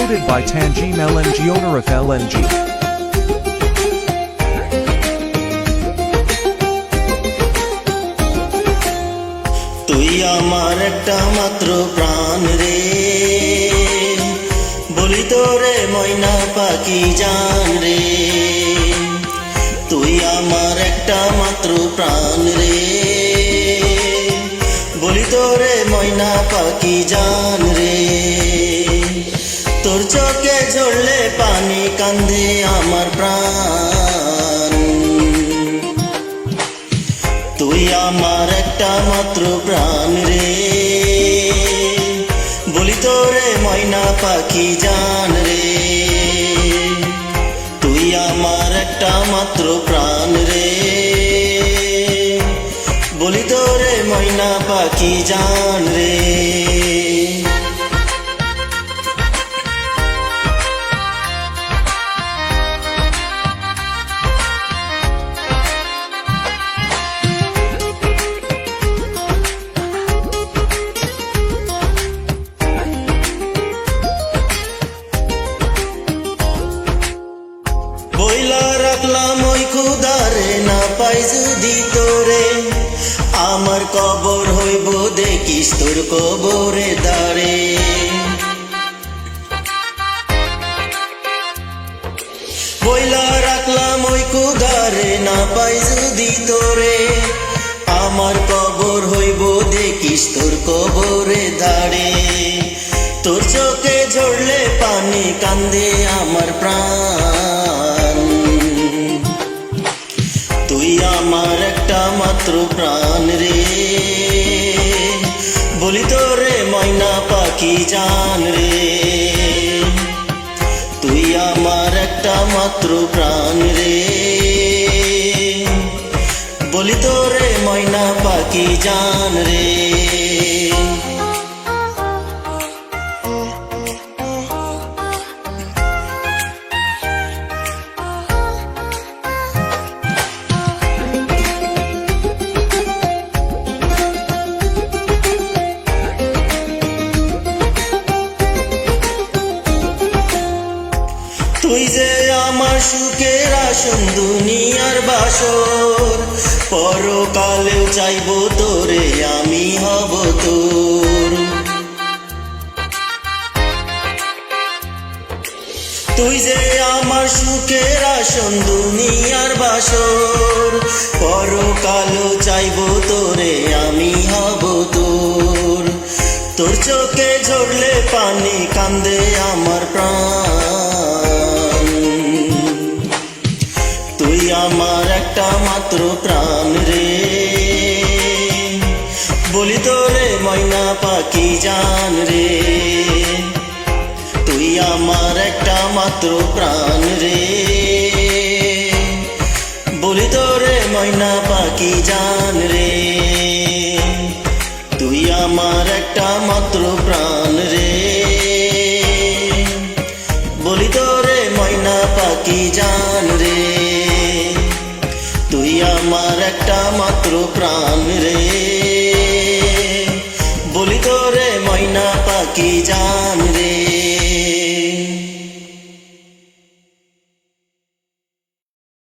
Promoted by Tangiem LNG, owner of LNG. তুই আমার একটা মাত্র প্রাণ রে, বলি তোরে ময়না পাখি জান রে। তুই আমার একটা মাত্র প্রাণ রে, বলি তোরে ময়না পাখি জান রে। তোর চোখে ঝরলে পানি কান্দে আমার প্রাণ। তুই আমার একটা মাত্র প্রাণ রে, বলি তোরে ময়না পাখি জান রে। তুই আমার একটা মাত্র প্রাণ রে, বলি তোরে ময়না পাখি জান রে। বইলা রাখলাম ওই খুদারে, না পাই যদি তোরে আমার কবর হইব দেখিস তোর কবরে দাঁড়ে। বইলা রাখলাম ওই খুদারে, না পাই যদি তোরে আমার কবর হইব দেখিস তোর কবরে দাঁড়ে। তোর চোখে ঝরলে পানি কান্দে আমার প্রাণ। তুই আমার একটা মাত্র প্রাণ রে, বলি তোরে ময়না পাখি জান রে। তুই আমার একটা মাত্র প্রাণ রে, বলি তোরে ময়না পাখি জান রে। তুই যে আমার সুখের আসন দুনিয়ার বাসর, পরকালেও চাইব তোরে আমি হব তোর। তুই যে আমার সুখের আসন দুনিয়ার বাসর, পরকালেও চাইব তোরে আমি হব তোর। তোর চোখে ঝরলে পানি কান্দে আমার প্রাণ। তুই আমার একটা মাত্র প্রাণ রে, বলি তোরে ময়না পাখি জান রে। তুই আমার একটা মাত্র প্রাণ রে, বলি তোরে ময়না পাখি জান রে। তুই আমার একটা মাত্র প্রাণ রে, বলি তোরে ময়না পাখি জান রে। তুই আমার একটা মাত্র প্রাণ রে।